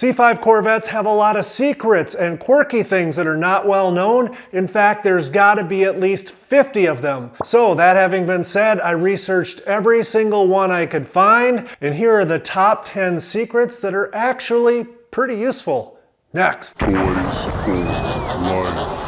C5 Corvettes have a lot of secrets and quirky things that are not well known. In fact, there's got to be at least 50 of them. So that having been said, I researched every single one I could find, and here are the top 10 secrets that are actually pretty useful. Next. Toys for life.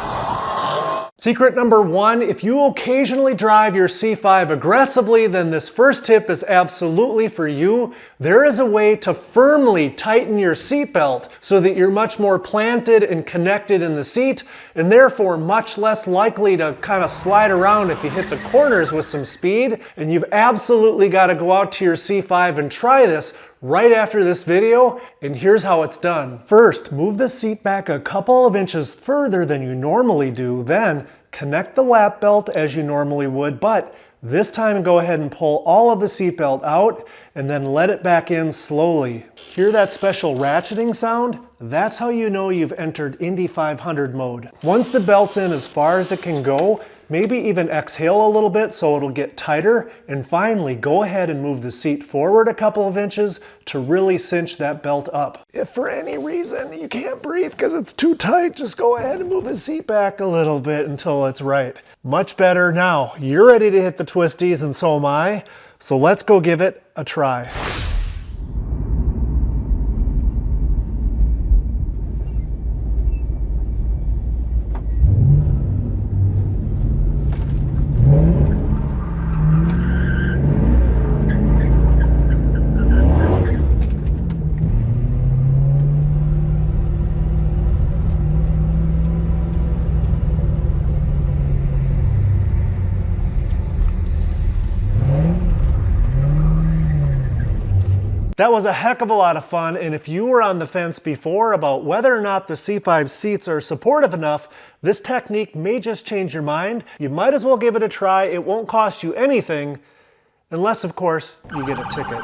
Secret number 1, if you occasionally drive your C5 aggressively, then this first tip is absolutely for you. There is a way to firmly tighten your seatbelt so that you're much more planted and connected in the seat, and therefore much less likely to kind of slide around if you hit the corners with some speed. And you've absolutely got to go out to your C5 and try this right after this video, and here's how it's done. First, move the seat back a couple of inches further than you normally do, then connect the lap belt as you normally would, but this time go ahead and pull all of the seat belt out and then let it back in slowly. Hear that special ratcheting sound? That's how you know you've entered Indy 500 mode. Once the belt's in as far as it can go, maybe even exhale a little bit so it'll get tighter, and finally go ahead and move the seat forward a couple of inches to really cinch that belt up. If for any reason you can't breathe because it's too tight, just go ahead and move the seat back a little bit until it's right. Much better. Now you're ready to hit the twisties, and so am I, so let's go give it a try. That was a heck of a lot of fun, and if you were on the fence before about whether or not the C5 seats are supportive enough, this technique may just change your mind. You might as well give it a try. It won't cost you anything, unless of course you get a ticket.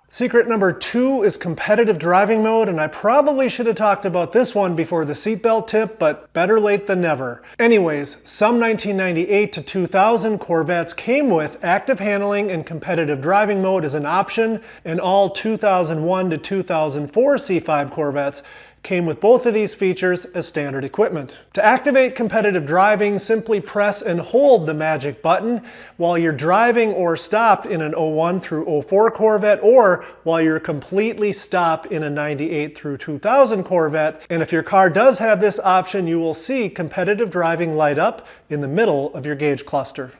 Secret number 2 is competitive driving mode, and I probably should have talked about this one before the seatbelt tip, but better late than never. Anyways, some 1998 to 2000 Corvettes came with active handling and competitive driving mode as an option, and all 2001 to 2004 C5 Corvettes came with both of these features as standard equipment. To activate competitive driving, simply press and hold the magic button while you're driving or stopped in an 01 through 04 Corvette, or while you're completely stopped in a 98 through 2000 Corvette. And if your car does have this option, you will see competitive driving light up in the middle of your gauge cluster.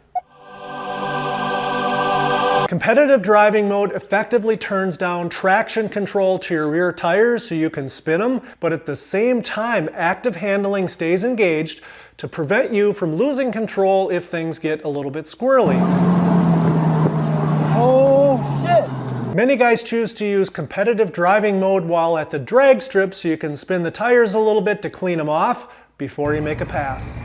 Competitive driving mode effectively turns down traction control to your rear tires so you can spin them, but at the same time, active handling stays engaged to prevent you from losing control if things get a little bit squirrely. Oh shit! Many guys choose to use competitive driving mode while at the drag strip so you can spin the tires a little bit to clean them off before you make a pass.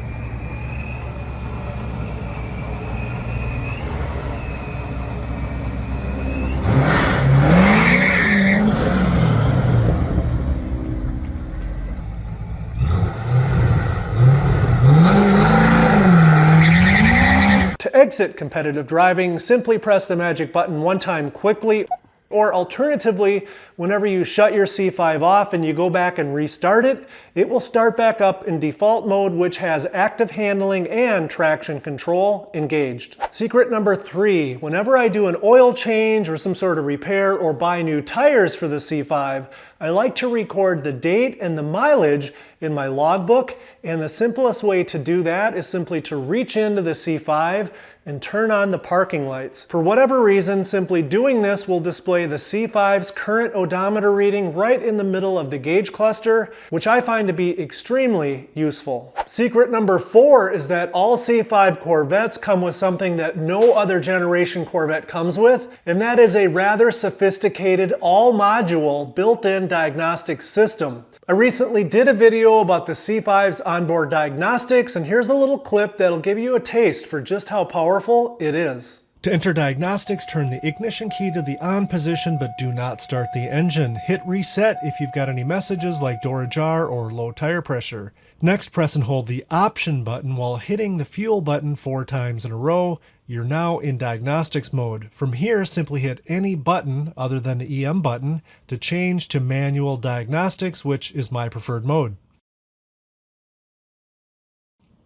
To exit competitive driving, simply press the magic button one time quickly, or alternatively, whenever you shut your C5 off and you go back and restart it, it will start back up in default mode, which has active handling and traction control engaged. Secret number 3, whenever I do an oil change or some sort of repair or buy new tires for the C5, I like to record the date and the mileage in my logbook, and the simplest way to do that is simply to reach into the C5 and turn on the parking lights. For whatever reason, simply doing this will display the C5's current odometer reading right in the middle of the gauge cluster, which I find to be extremely useful. Secret number 4 is that all C5 Corvettes come with something that no other generation Corvette comes with, and that is a rather sophisticated all-module built-in diagnostic system. I recently did a video about the C5's Onboard Diagnostics, and here's a little clip that'll give you a taste for just how powerful it is. To enter diagnostics, turn the ignition key to the on position, but do not start the engine. Hit reset if you've got any messages like door ajar or low tire pressure. Next, press and hold the option button while hitting the fuel button 4 times in a row. You're now in diagnostics mode. From here, simply hit any button other than the EM button to change to manual diagnostics, which is my preferred mode.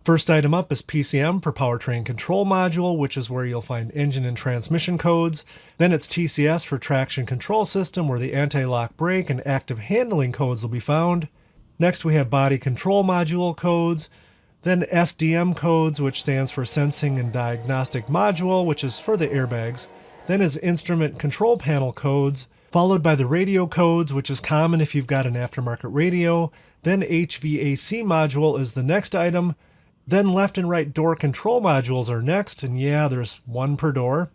First item up is PCM for Powertrain Control Module, which is where you'll find engine and transmission codes. Then it's TCS for Traction Control System, where the anti-lock brake and active handling codes will be found. Next we have Body Control Module codes. Then SDM codes, which stands for Sensing and Diagnostic Module, which is for the airbags. Then is Instrument Control Panel codes, followed by the radio codes, which is common if you've got an aftermarket radio. Then HVAC module is the next item. Then left and right door control modules are next, and yeah, there's 1 per door.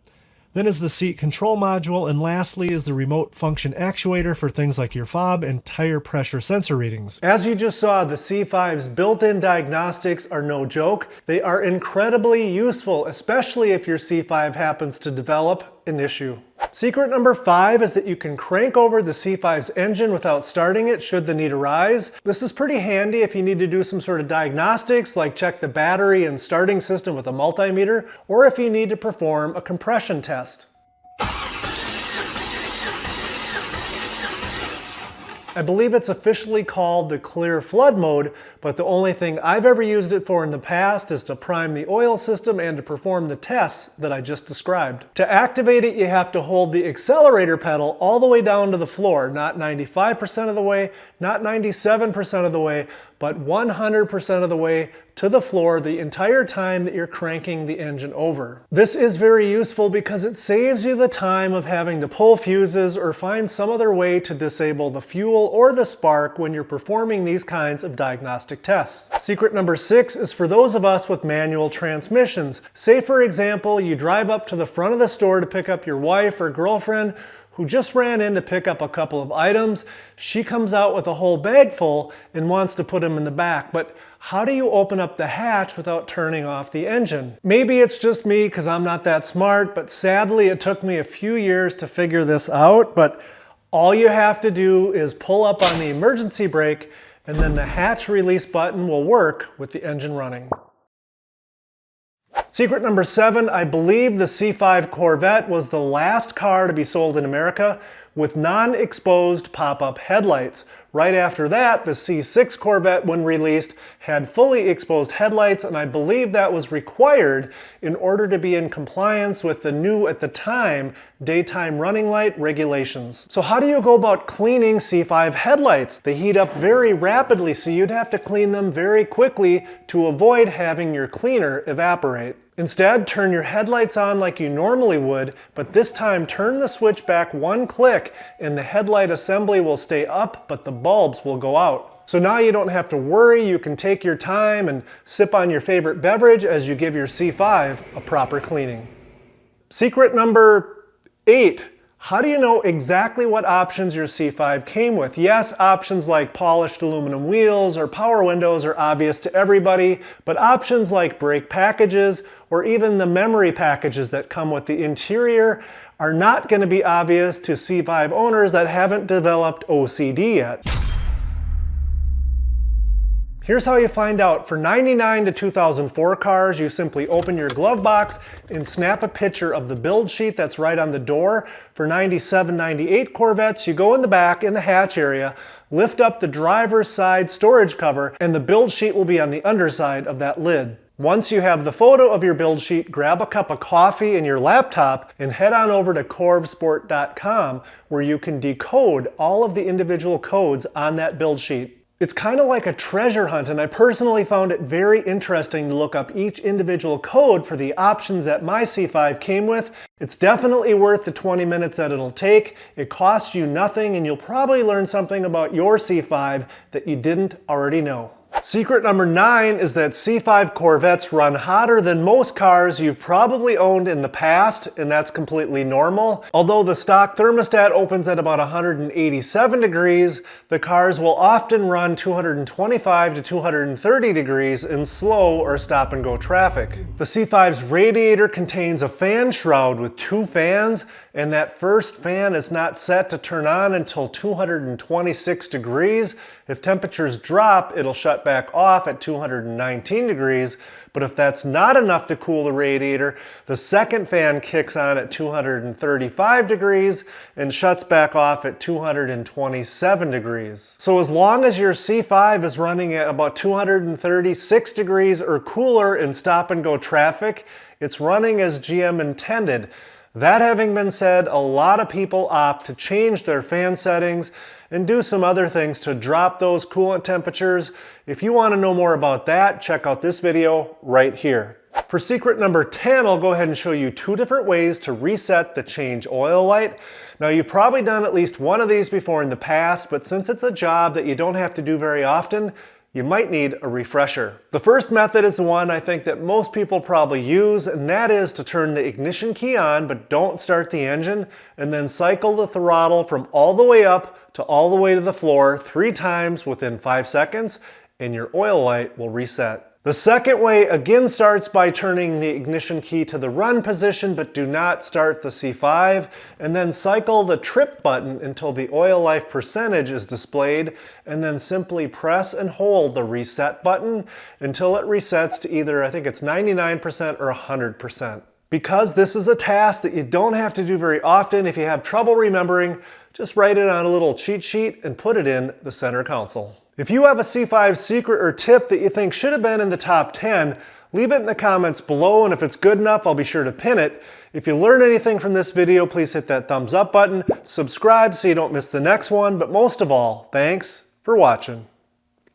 Then is the seat control module, and lastly is the remote function actuator for things like your fob and tire pressure sensor readings. As you just saw, the C5's built-in diagnostics are no joke. They are incredibly useful, especially if your C5 happens to develop an issue. Secret number 5 is that you can crank over the C5's engine without starting it should the need arise. This is pretty handy if you need to do some sort of diagnostics like check the battery and starting system with a multimeter, or if you need to perform a compression test. I believe it's officially called the clear flood mode, but the only thing I've ever used it for in the past is to prime the oil system and to perform the tests that I just described. To activate it, you have to hold the accelerator pedal all the way down to the floor, not 95% of the way, not 97% of the way, but 100% of the way to the floor the entire time that you're cranking the engine over. This is very useful because it saves you the time of having to pull fuses or find some other way to disable the fuel or the spark when you're performing these kinds of diagnostic tests. Secret number 6 is for those of us with manual transmissions. Say for example, you drive up to the front of the store to pick up your wife or girlfriend who just ran in to pick up a couple of items. She comes out with a whole bag full and wants to put them in the back, but how do you open up the hatch without turning off the engine? Maybe it's just me because I'm not that smart, but sadly it took me a few years to figure this out. But all you have to do is pull up on the emergency brake and then the hatch release button will work with the engine running. Secret number 7, I believe the C5 Corvette was the last car to be sold in America with non-exposed pop-up headlights. Right after that, the C6 Corvette, when released, had fully exposed headlights, and I believe that was required in order to be in compliance with the new, at the time, daytime running light regulations. So how do you go about cleaning C5 headlights? They heat up very rapidly, so you'd have to clean them very quickly to avoid having your cleaner evaporate. Instead, turn your headlights on like you normally would, but this time turn the switch back 1 click and the headlight assembly will stay up, but the bulbs will go out. So now you don't have to worry, you can take your time and sip on your favorite beverage as you give your C5 a proper cleaning. Secret number 8. How do you know exactly what options your C5 came with? Yes, options like polished aluminum wheels or power windows are obvious to everybody, but options like brake packages or even the memory packages that come with the interior are not going to be obvious to C5 owners that haven't developed OCD yet. Here's how you find out. For 99 to 2004 cars, you simply open your glove box and snap a picture of the build sheet that's right on the door. For 97, 98 Corvettes, you go in the back in the hatch area, lift up the driver's side storage cover, and the build sheet will be on the underside of that lid. Once you have the photo of your build sheet, grab a cup of coffee and your laptop and head on over to corvsport.com where you can decode all of the individual codes on that build sheet. It's kind of like a treasure hunt, and I personally found it very interesting to look up each individual code for the options that my C5 came with. It's definitely worth the 20 minutes that it'll take. It costs you nothing, and you'll probably learn something about your C5 that you didn't already know. Secret number 9 is that C5 Corvettes run hotter than most cars you've probably owned in the past, and that's completely normal. Although the stock thermostat opens at about 187 degrees, the cars will often run 225 to 230 degrees in slow or stop and go traffic. The C5's radiator contains a fan shroud with 2 fans, and that first fan is not set to turn on until 226 degrees. If temperatures drop, it'll shut back off at 219 degrees, but if that's not enough to cool the radiator, the second fan kicks on at 235 degrees and shuts back off at 227 degrees. So as long as your C5 is running at about 236 degrees or cooler in stop and go traffic, it's running as GM intended. That having been said, a lot of people opt to change their fan settings and do some other things to drop those coolant temperatures. If you want to know more about that, check out this video right here. For secret number 10, I'll go ahead and show you 2 different ways to reset the change oil light. Now, you've probably done at least one of these before in the past, but since it's a job that you don't have to do very often, you might need a refresher. The first method is the one I think that most people probably use, and that is to turn the ignition key on but don't start the engine, and then cycle the throttle from all the way up to all the way to the floor 3 times within 5 seconds, and your oil light will reset. The second way again starts by turning the ignition key to the run position, but do not start the C5, and then cycle the trip button until the oil life percentage is displayed, and then simply press and hold the reset button until it resets to either, I think it's 99% or 100%. Because this is a task that you don't have to do very often, if you have trouble remembering, just write it on a little cheat sheet and put it in the center console. If you have a C5 secret or tip that you think should have been in the top 10, leave it in the comments below, and if it's good enough, I'll be sure to pin it. If you learned anything from this video, please hit that thumbs up button, subscribe so you don't miss the next one, but most of all, thanks for watching.